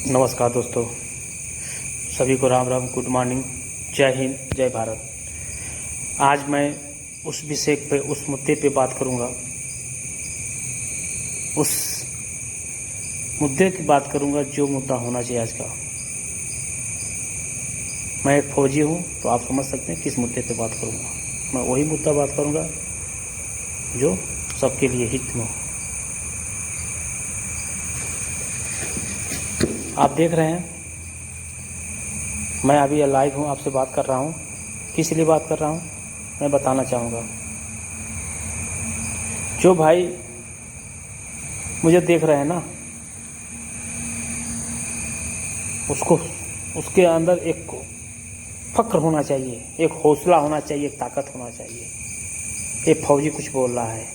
नमस्कार दोस्तों, सभी को राम राम, गुड मॉर्निंग, जय हिंद, जय भारत। आज मैं उस विषय पे, उस मुद्दे पे बात करूंगा। उस मुद्दे की बात करूंगा जो मुद्दा होना चाहिए आज का। मैं एक फौजी हूं, तो आप समझ सकते हैं किस मुद्दे पे बात करूंगा। मैं वही मुद्दा बात करूंगा जो सबके लिए हित में हो। आप देख रहे हैं, मैं अभी लाइव हूँ, आपसे बात कर रहा हूँ। किस लिए बात कर रहा हूँ मैं बताना चाहूँगा। जो भाई मुझे देख रहे हैं ना, उसके अंदर एक फक्र होना चाहिए, एक हौसला होना चाहिए, एक ताकत होना चाहिए। एक फौजी कुछ बोल रहा है,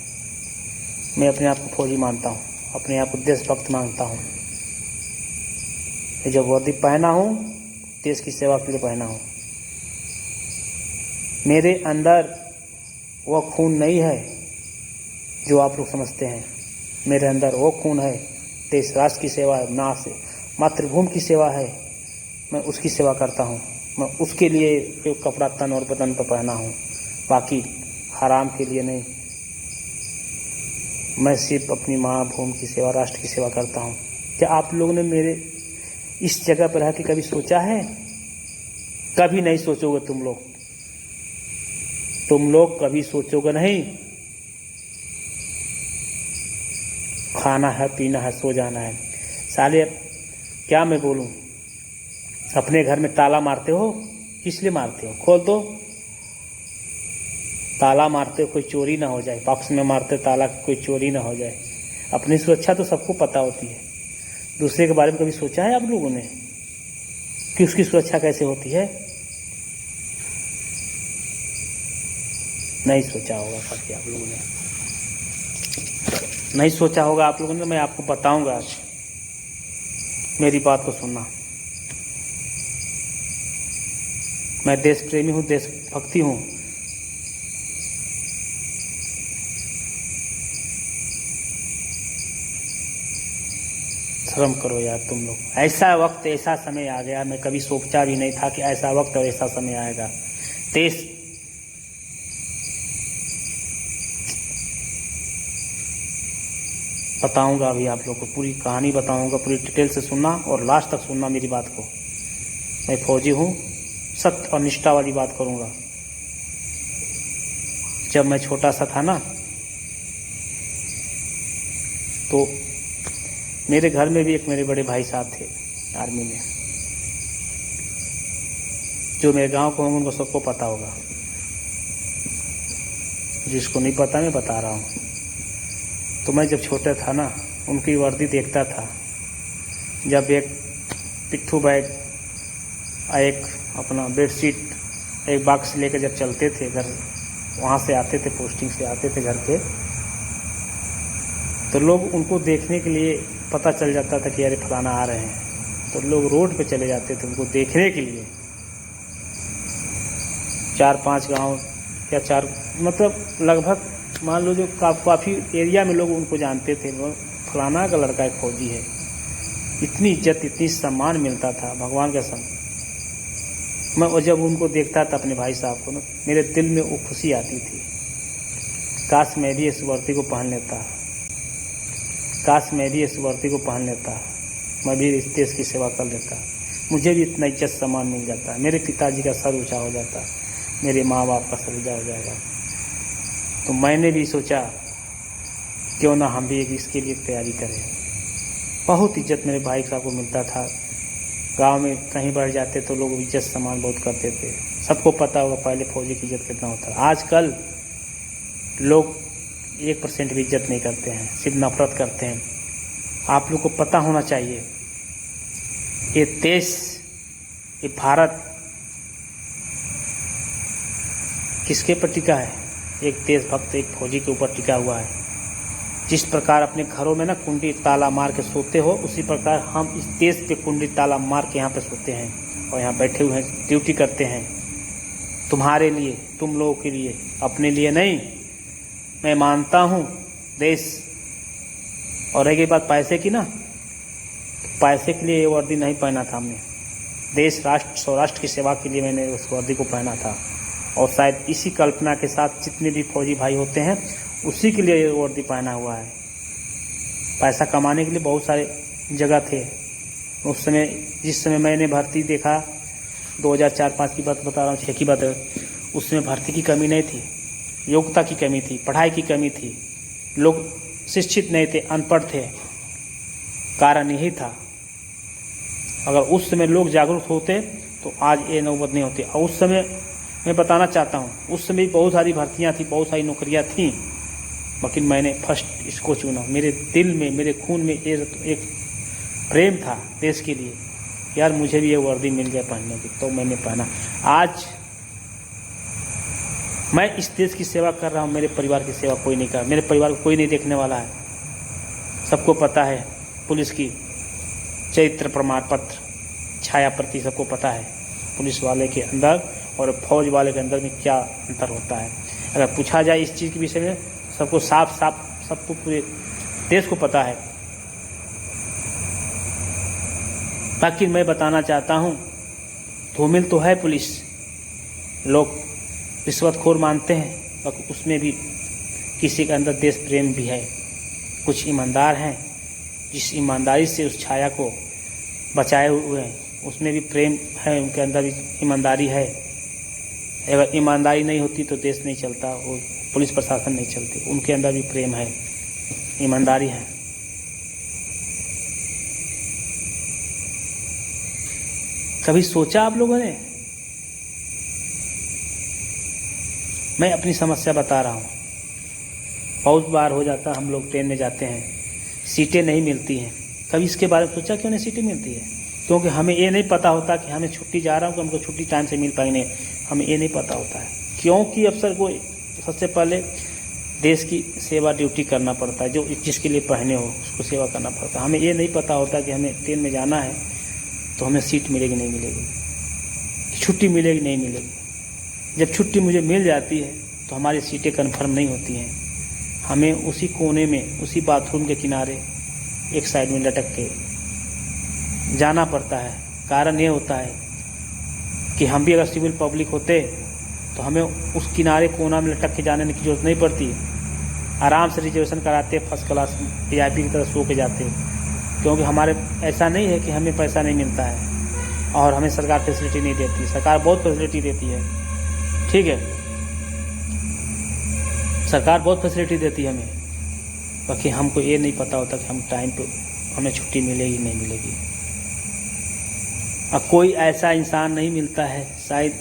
मैं अपने आप को फौजी मानता हूँ, अपने आप को देशभक्त मानता हूँ। जब वर्दी पहना हूँ, देश की सेवा के लिए पहना हूँ। मेरे अंदर वह खून नहीं है जो आप लोग समझते हैं। मेरे अंदर वो खून है, देश राष्ट्र की सेवा है, मातृभूमि की सेवा है। मैं उसकी सेवा करता हूँ। मैं उसके लिए जो कपड़ा तन और बदन पर पहना हूँ, बाकी हराम के लिए नहीं। मैं सिर्फ अपनी माँ भूमि की सेवा, राष्ट्र की सेवा करता हूँ। क्या आप लोगों ने मेरे इस जगह पर रह के कभी सोचा है? कभी नहीं सोचोगे तुम लोग कभी सोचोगे नहीं। खाना है, पीना है, सो जाना है। साले क्या मैं बोलूं, अपने घर में ताला मारते हो, किस लिए मारते हो? खोल दो। ताला मारते हो कोई चोरी ना हो जाए, बॉक्स में मारते ताला कोई चोरी ना हो जाए। अपनी सुरक्षा तो सबको पता होती है। दूसरे के बारे में कभी सोचा है आप लोगों ने कि उसकी सुरक्षा कैसे होती है? नहीं सोचा होगा कभी आप लोगों ने, नहीं सोचा होगा आप लोगों ने। मैं आपको बताऊंगा आज, मेरी बात को सुनना। मैं देश प्रेमी हूं, देशभक्ति हूं। शर्म करो यार तुम लोग। ऐसा वक्त, ऐसा समय आ गया, मैं कभी सोचा भी नहीं था कि ऐसा वक्त और ऐसा समय आएगा। देश बताऊंगा अभी आप लोग को, पूरी कहानी बताऊंगा, पूरी डिटेल से सुनना और लास्ट तक सुनना मेरी बात को। मैं फौजी हूँ, सत्य और निष्ठा वाली बात करूंगा। जब मैं छोटा सा था ना, तो मेरे घर में भी एक मेरे बड़े भाई साहब थे आर्मी में, जो मेरे गांव को होंगे उनको सबको पता होगा। जिसको नहीं पता मैं बता रहा हूँ। तो मैं जब छोटा था ना, उनकी वर्दी देखता था। जब एक पिट्ठू बैग, एक अपना बेडशीट, एक बॉक्स लेकर जब चलते थे घर, वहाँ से आते थे, पोस्टिंग से आते थे घर पे, तो लोग उनको देखने के लिए पता चल जाता था कि अरे फलाना आ रहे हैं। तो लोग रोड पे चले जाते थे उनको देखने के लिए। 4-5 गांव या 4, मतलब लगभग मान लो जो काफ़ी एरिया में लोग उनको जानते थे, फलाना का लड़का एक फौजी है। इतनी इज्जत, इतनी सम्मान मिलता था, भगवान का संग। मैं जब उनको देखता था अपने भाई साहब को ना, मेरे दिल में वो खुशी आती थी। काश मैं भी इस वर्दी को पहन लेता, काश मैं भी इस वर्दी को पहन लेता, मैं भी इस देश की सेवा कर लेता, मुझे भी इतना इज्जत सम्मान मिल जाता, मेरे पिताजी का सर ऊंचा हो जाता, मेरे माँ बाप का सर ऊंचा हो जाएगा। तो मैंने भी सोचा क्यों ना हम भी इसके लिए तैयारी करें। बहुत इज्जत मेरे भाई साहब को मिलता था। गांव में कहीं बढ़ जाते तो लोग इज्जत सम्मान बहुत करते थे। सबको पता होगा पहले फौजी की इज्जत कितना होता है। आजकल लोग 1% भी इज्जत नहीं करते हैं, सिर्फ नफरत करते हैं। आप लोग को पता होना चाहिए, ये देश, ये भारत किसके पर टिका है? एक देशभक्त, एक फौजी के ऊपर टिका हुआ है। जिस प्रकार अपने घरों में ना कुंडी ताला मार के सोते हो, उसी प्रकार हम इस देश पे कुंडी ताला मार के यहाँ पे सोते हैं और यहाँ बैठे हुए हैं, ड्यूटी करते हैं तुम्हारे लिए, तुम लोगों के लिए, अपने लिए नहीं। मैं मानता हूँ देश। और रही बात पैसे की ना, पैसे के लिए ये वर्दी नहीं पहना था हमने, देश राष्ट्र स्वराष्ट्र की सेवा के लिए मैंने उस वर्दी को पहना था। और शायद इसी कल्पना के साथ जितने भी फौजी भाई होते हैं उसी के लिए ये वर्दी पहना हुआ है। पैसा कमाने के लिए बहुत सारे जगह थे उस समय। जिस समय मैंने भर्ती देखा 2004-05 की बात बता रहा हूँ, 6 की बात है, उस समय भर्ती की कमी नहीं थी, योग्यता की कमी थी, पढ़ाई की कमी थी, लोग शिक्षित नहीं थे, अनपढ़ थे। कारण यही था। अगर उस समय लोग जागरूक होते तो आज ये नौबत नहीं होती। और उस समय मैं बताना चाहता हूँ, उस समय बहुत सारी भर्तियाँ थी, बहुत सारी नौकरियाँ थीं, लेकिन मैंने फर्स्ट इसको चुना। मेरे दिल में, मेरे खून में एक प्रेम था देश के लिए, यार मुझे भी ये वर्दी मिल गया पहनने की, तो मैंने पहना। आज मैं इस देश की सेवा कर रहा हूँ, मेरे परिवार की सेवा कोई नहीं कर, मेरे परिवार को कोई नहीं देखने वाला है। सबको पता है पुलिस की चरित्र प्रमाण पत्र, छाया प्रति सबको पता है पुलिस वाले के अंदर और फौज वाले के अंदर में क्या अंतर होता है। अगर पूछा जाए इस चीज़ के विषय में, सबको साफ सबको पूरे देश को पता है। बाकी मैं बताना चाहता हूँ, धूमिल तो है पुलिस, लोग रिश्वतखोर मानते हैं, पर उसमें भी किसी के अंदर देश प्रेम भी है। कुछ ईमानदार हैं, जिस ईमानदारी से उस छाया को बचाए हुए हैं, उसमें भी प्रेम है, उनके अंदर भी ईमानदारी है। अगर ईमानदारी नहीं होती तो देश नहीं चलता, वो पुलिस प्रशासन नहीं चलती। उनके अंदर भी प्रेम है, ईमानदारी है। कभी सोचा आप लोगों ने? मैं अपनी समस्या बता रहा हूँ। बहुत बार हो जाता, हम लोग ट्रेन में जाते हैं, सीटें नहीं मिलती हैं। कभी इसके बारे में सोचा क्यों नहीं सीटें मिलती है? क्योंकि हमें ये नहीं पता होता कि हमें छुट्टी जा रहा हूँ, कि हमको छुट्टी टाइम से मिल पाएंगे, हमें ये नहीं पता होता है। क्योंकि अफसर को सबसे पहले देश की सेवा ड्यूटी करना पड़ता है, जो जिसके लिए पहने हो उसको सेवा करना पड़ता है। हमें ये नहीं पता होता कि हमें ट्रेन में जाना है तो हमें सीट मिलेगी नहीं मिलेगी, छुट्टी मिलेगी नहीं मिलेगी। जब छुट्टी मुझे मिल जाती है तो हमारी सीटें कन्फर्म नहीं होती हैं। हमें उसी कोने में, उसी बाथरूम के किनारे एक साइड में लटक के जाना पड़ता है। कारण ये होता है कि हम भी अगर सिविल पब्लिक होते तो हमें उस किनारे कोना में लटक के जाने की जरूरत नहीं पड़ती, आराम से रिजर्वेशन कराते, फर्स्ट क्लास VIP की तरह सो के जाते। क्योंकि हमारे ऐसा नहीं है कि हमें पैसा नहीं मिलता है और हमें सरकार फैसिलिटी नहीं देती। सरकार बहुत फैसिलिटी देती है, ठीक है, सरकार बहुत फैसिलिटी देती है हमें, बाकी हमको ये नहीं पता होता कि हम टाइम पे हमें छुट्टी मिलेगी नहीं मिलेगी। अब कोई ऐसा इंसान नहीं मिलता है शायद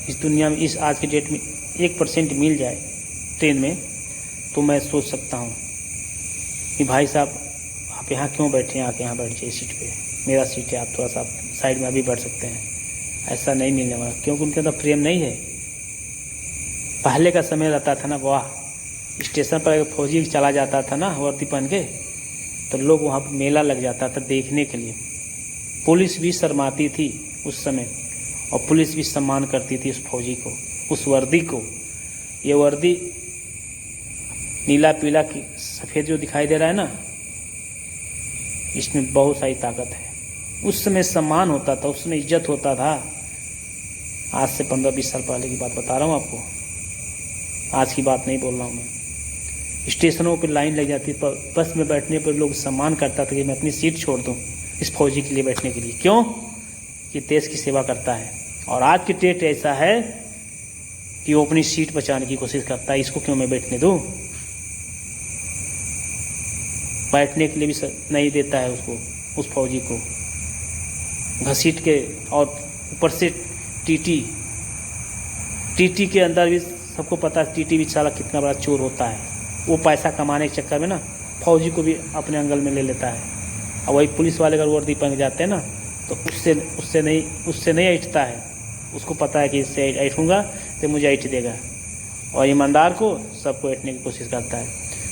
इस दुनिया में, इस आज के डेट में 1% मिल जाए ट्रेन में, तो मैं सोच सकता हूँ कि भाई साहब आप यहाँ क्यों बैठे हैं, आके यहाँ बैठ जाइए सीट पे, मेरा सीट है, आप थोड़ा सा साइड में अभी बैठ सकते हैं। ऐसा नहीं मिलने वाला, क्योंकि उनके अंदर प्रेम नहीं है। पहले का समय रहता था ना, वाह, स्टेशन पर फौजी चला जाता था ना वर्दी पहन के, तो लोग वहाँ पर मेला लग जाता था देखने के लिए। पुलिस भी शर्माती थी उस समय और पुलिस भी सम्मान करती थी उस फौजी को, उस वर्दी को। ये वर्दी नीला पीला की सफ़ेद जो दिखाई दे रहा है ना, इसमें बहुत सारी ताकत है। उस समय सम्मान होता था, उस समय इज्जत होता था। आज से 15-20 साल पहले की बात बता रहा हूँ आपको, आज की बात नहीं बोल रहा हूँ मैं। स्टेशनों पर लाइन लग जाती, पर बस में बैठने पर लोग सम्मान करता था कि मैं अपनी सीट छोड़ दूँ इस फौजी के लिए बैठने के लिए। क्यों? कि देश की सेवा करता है। और आज की डेट ऐसा है कि वो अपनी सीट बचाने की कोशिश करता है, इसको क्यों मैं बैठने दूँ। बैठने के लिए भी नहीं देता है उसको, उस फौजी को घसीट के। और ऊपर से टीटी के अंदर भी सबको पता है, टीटी भी साला कितना बड़ा चोर होता है। वो पैसा कमाने के चक्कर में ना फौजी को भी अपने अंगल में ले लेता है। और वही पुलिस वाले अगर वर्दी पहन जाते हैं ना, तो उससे नहीं ऐठता है। उसको पता है कि इससे ऐठूँगा तो मुझे ऐठ देगा, और ईमानदार को सबको ऐठने की कोशिश करता है।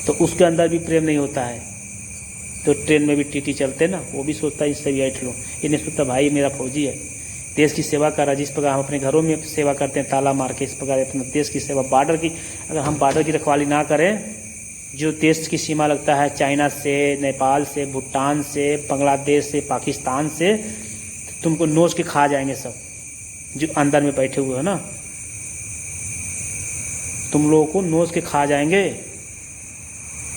तो उसके अंदर भी प्रेम नहीं होता है। तो ट्रेन में भी टीटी चलते ना, वो भी सोचता है इससे भी ऐठ लूँ। ये नहीं सोचता भाई मेरा फौजी है, देश की सेवा कर रहा है। जिस प्रकार हम अपने घरों में सेवा करते हैं ताला मार के, इस प्रकार अपने देश की सेवा, बॉर्डर की, अगर हम बॉर्डर की रखवाली ना करें जो देश की सीमा लगता है चाइना से, नेपाल से, भूटान से, बांग्लादेश से, पाकिस्तान से, तुमको नोच के खा जाएंगे सब जो अंदर में बैठे हुए हो ना, तुम लोगों को नोच के खा जाएंगे।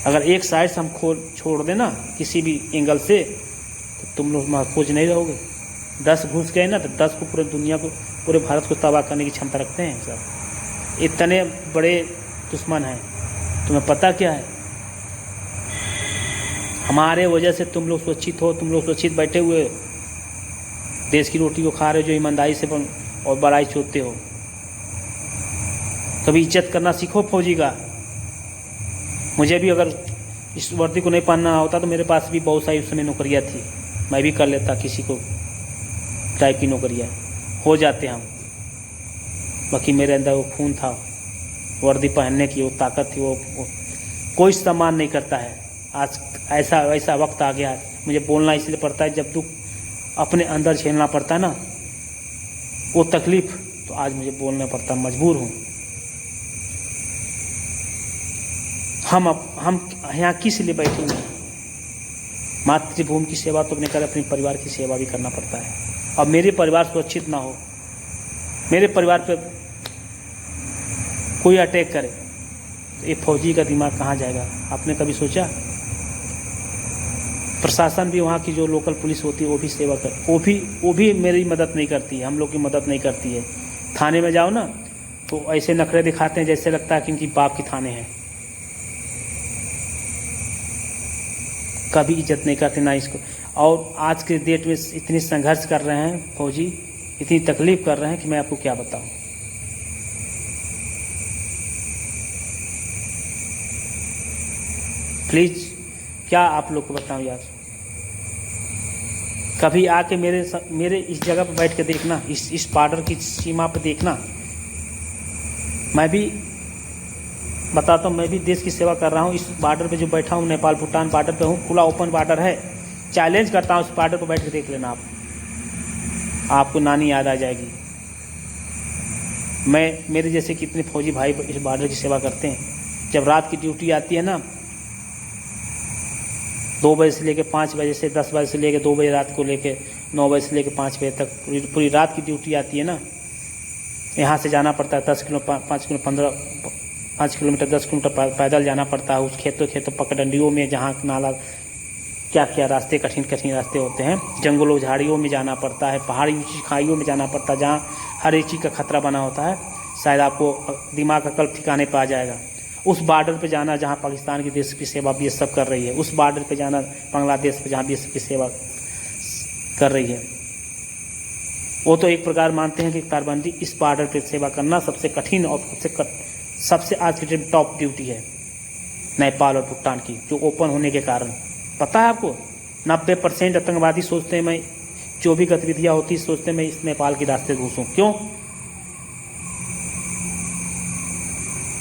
अगर एक साइड से हम छोड़ देना किसी भी एंगल से तो तुम लोग महफूज नहीं रहोगे। 10 घुस गए ना तो 10 को पूरे दुनिया को, पूरे भारत को तबाह करने की क्षमता रखते हैं सब। इतने बड़े दुश्मन हैं, तुम्हें पता क्या है? हमारे वजह से तुम लोग सुरक्षित हो, तुम लोग सुरक्षित बैठे हुए देश की रोटी को खा रहे हो जो ईमानदारी से और बड़ाई चोते हो। कभी इज्जत करना सीखो फौजी का। मुझे भी अगर इस वर्दी को नहीं पहनना होता तो मेरे पास भी बहुत सारी उस समय नौकरियाँ थी, मैं भी कर लेता किसी को टाइप की नौकरियाँ, हो जाते हम। बाकी मेरे अंदर वो खून था, वर्दी पहनने की वो ताकत थी, वो कोई सम्मान नहीं करता है। आज ऐसा वक्त आ गया है, मुझे बोलना इसलिए पड़ता है जब दुख अपने अंदर झेलना पड़ता है ना वो तकलीफ, तो आज मुझे बोलना पड़ता, मजबूर हूँ। हम यहाँ किस लिए बैठे हुए हैं? मातृभूमि की सेवा तो अपने कर, अपने परिवार की सेवा भी करना पड़ता है। अब मेरे परिवार सुरक्षित ना हो, मेरे परिवार पे कोई अटैक करे तो एक फौजी का दिमाग कहाँ जाएगा? आपने कभी सोचा? प्रशासन भी, वहाँ की जो लोकल पुलिस होती है वो भी सेवा कर, वो भी मेरी मदद नहीं करती है, हम लोग की मदद नहीं करती है। थाने में जाओ ना तो ऐसे नखरे दिखाते हैं जैसे लगता है कि इनकी बाप की थाने हैं। कभी इज्जत नहीं करते ना इसको। और आज के डेट में इतनी संघर्ष कर रहे हैं फौजी, इतनी तकलीफ कर रहे हैं कि मैं आपको क्या बताऊं। प्लीज क्या आप लोग को बताऊं यार, कभी आके मेरे इस जगह पर बैठ के देखना, इस बॉर्डर की सीमा पर देखना। मैं भी बताता हूँ, मैं भी देश की सेवा कर रहा हूँ। इस बॉर्डर पे जो बैठा हूँ, नेपाल भूटान बॉर्डर पे हूँ, खुला ओपन बॉर्डर है। चैलेंज करता हूँ, इस बॉर्डर पर बैठ के देख लेना आप, आपको नानी याद आ जाएगी। मेरे जैसे कितने फौजी भाई इस बॉर्डर की सेवा करते हैं। जब रात की ड्यूटी आती है ना, 2 बजे से लेकर 5 बजे से 10 बजे से लेकर 2 बजे रात को लेकर 9 बजे से लेकर 5 बजे तक पूरी रात की ड्यूटी आती है ना, यहाँ से जाना पड़ता है 5 किलोमीटर 10 किलोमीटर पैदल जाना पड़ता है। उस खेतों पगडंडियों में, जहाँ नाला क्या क्या रास्ते, कठिन रास्ते होते हैं, जंगलों झाड़ियों में जाना पड़ता है, पहाड़ी ऊंची खाइयों में जाना पड़ता है, जहाँ हर एक चीज़ का खतरा बना होता है। शायद आपको दिमाग का कल्प ठिकाने पर आ जाएगा। उस बॉर्डर पे जाना जहाँ पाकिस्तान की देश की सेवा BSF कर रही है, उस बॉर्डर पे जाना बांग्लादेश पे जहाँ BSF की सेवा कर रही है, वो तो एक प्रकार मानते हैं कि तारबंदी, इस बॉर्डर पे सेवा करना सबसे कठिन और सबसे आज के टाइम टॉप ड्यूटी है नेपाल और भूटान की, जो ओपन होने के कारण। पता है आपको 90% आतंकवादी सोचते हैं, मैं जो भी गतिविधियाँ होती सोचते हैं मैं इस नेपाल के रास्ते घुसूँ। क्यों?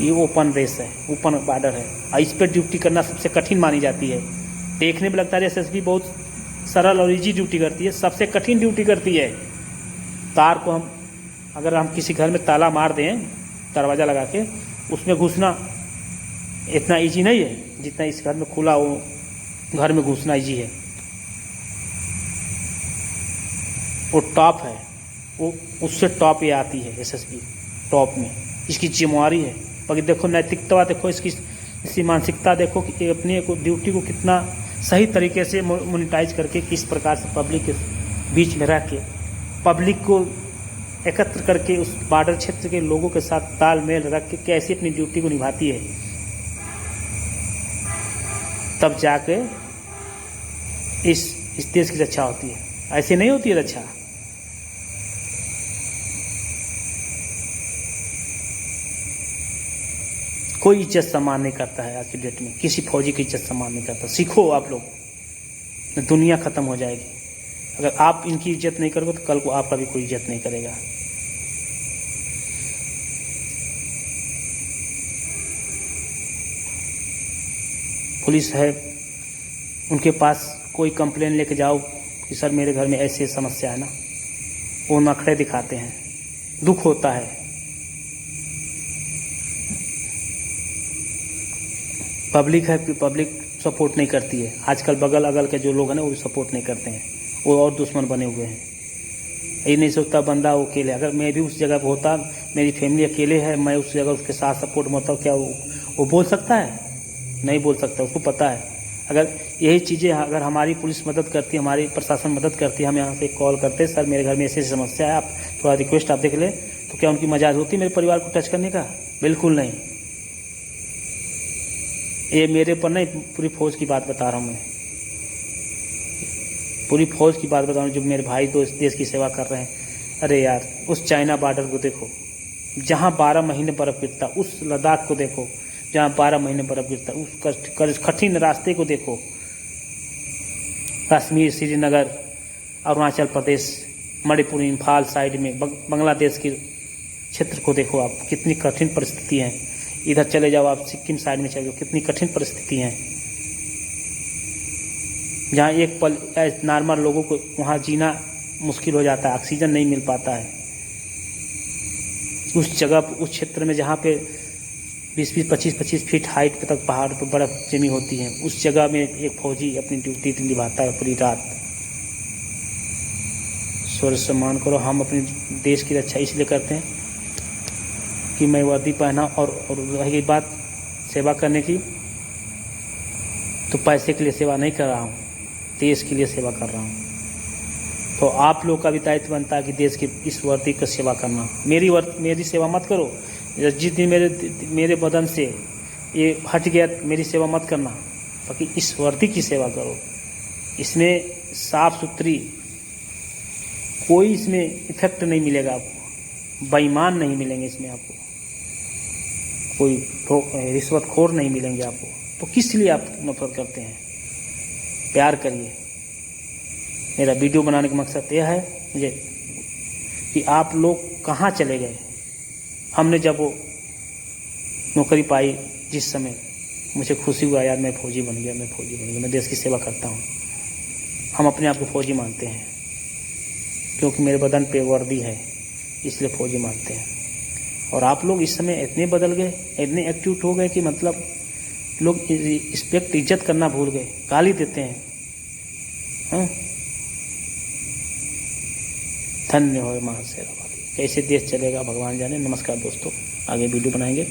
ये ओपन रेस है, ओपन बॉर्डर है, और इस पर ड्यूटी करना सबसे कठिन मानी जाती है। देखने में लगता है SSB बहुत सरल और इजी ड्यूटी करती है, सबसे कठिन ड्यूटी करती है। तार को अगर हम किसी घर में ताला मार दें, दरवाज़ा लगा के, उसमें घुसना इतना इजी नहीं है जितना इस घर में खुला हो घर में घुसना इजी है। वो टॉप है, वो उससे टॉप ये आती है SSB, टॉप में इसकी जिम्मेवारी है। बाकी देखो नैतिकता, देखो इसकी मानसिकता, देखो कि अपने को ड्यूटी को कितना सही तरीके से मोनिटाइज करके, किस प्रकार से पब्लिक के बीच में रह के, पब्लिक को एकत्र करके, उस बॉर्डर क्षेत्र के लोगों के साथ तालमेल रख के कैसे अपनी ड्यूटी को निभाती है, तब जाके इस देश की रक्षा होती है। ऐसे नहीं होती है रक्षा। कोई इज्जत सम्मान नहीं करता है आज की डेट में, किसी फौजी की इज्जत सम्मान नहीं करता। सीखो आप लोग, दुनिया खत्म हो जाएगी। अगर आप इनकी इज्जत नहीं करोगे तो कल को आपका भी कोई इज्जत नहीं करेगा। पुलिस है, उनके पास कोई कंप्लेन लेके जाओ कि सर मेरे घर में ऐसी समस्या है ना, वो नखरे दिखाते हैं, दुख होता है। पब्लिक है, पब्लिक सपोर्ट नहीं करती है। आजकल बगल अगल के जो लोग हैं ना वो सपोर्ट नहीं करते हैं, वो और दुश्मन बने हुए हैं। ये नहीं सोचता बंदा वो अकेले, अगर मैं भी उस जगह पर होता, मेरी फैमिली अकेले है, मैं उस जगह उसके साथ सपोर्ट में होता, क्या वो बोल सकता है? नहीं बोल सकता। उसको पता है अगर यही चीज़ें अगर हमारी पुलिस मदद करती, हमारी प्रशासन मदद करती, हम यहाँ से कॉल करते, सर मेरे घर में ऐसी समस्या है, आप थोड़ा रिक्वेस्ट आप देख लें, तो क्या उनकी मजाल होती मेरे परिवार को टच करने का? बिल्कुल नहीं। ये मेरे पर नहीं, पूरी फौज की बात बता रहा हूँ मैं, पूरी फौज की बात बता रहा हूँ जो मेरे भाई दोस्त देश की सेवा कर रहे हैं। अरे यार, उस चाइना बॉर्डर को देखो जहाँ 12 महीने बर्फ़ गिरता, उस लद्दाख को देखो जहाँ 12 महीने बर्फ़ गिरता, उस कठिन रास्ते को देखो, कश्मीर, श्रीनगर, अरुणाचल प्रदेश, मणिपुर, इम्फाल साइड में बांग्लादेश के क्षेत्र को देखो आप, कितनी कठिन परिस्थिति है। इधर चले जाओ आप, सिक्किम साइड में चले जाओ, कितनी कठिन परिस्थिति है, जहाँ एक पल नॉर्मल लोगों को वहाँ जीना मुश्किल हो जाता है, ऑक्सीजन नहीं मिल पाता है। उस जगह, उस क्षेत्र में जहाँ पे 20-20, 25-25 फीट हाइट पे तक पहाड़ पर बर्फ़ जमी होती है, उस जगह में एक फौजी अपनी ड्यूटी निभाता है पूरी रात। स्वर्ग सम्मान करो। हम अपने देश की रक्षा इसलिए करते हैं कि मैं वर्दी पहना, और रही बात सेवा करने की, तो पैसे के लिए सेवा नहीं कर रहा हूँ, देश के लिए सेवा कर रहा हूँ। तो आप लोग का भी दायित्व बनता है कि देश की इस वर्दी की सेवा करना। मेरी सेवा मत करो, जिस दिन मेरे बदन से ये हट गया, मेरी सेवा मत करना, बाकी इस वर्दी की सेवा करो। इसमें साफ सुथरी, कोई इसमें इफेक्ट नहीं मिलेगा आपको, बेईमान नहीं मिलेंगे इसमें आपको, कोई रिश्वतखोर नहीं मिलेंगे आपको। तो किस लिए आप नफरत करते हैं? प्यार करिए। मेरा वीडियो बनाने का मकसद यह है मुझे कि आप लोग कहाँ चले गए। हमने जब वो नौकरी पाई, जिस समय मुझे खुशी हुआ, यार मैं फौजी बन गया, मैं देश की सेवा करता हूँ। हम अपने आप को फौजी मानते हैं क्योंकि मेरे बदन पे वर्दी है, इसलिए फौजी मानते हैं। और आप लोग इस समय इतने बदल गए, इतने एक्टिव हो गए कि मतलब लोग रिस्पेक्ट, इज्जत करना भूल गए, गाली देते हैं। हाँ, धन्य हो महाशय। कैसे देश चलेगा भगवान जाने। नमस्कार दोस्तों, आगे वीडियो बनाएंगे।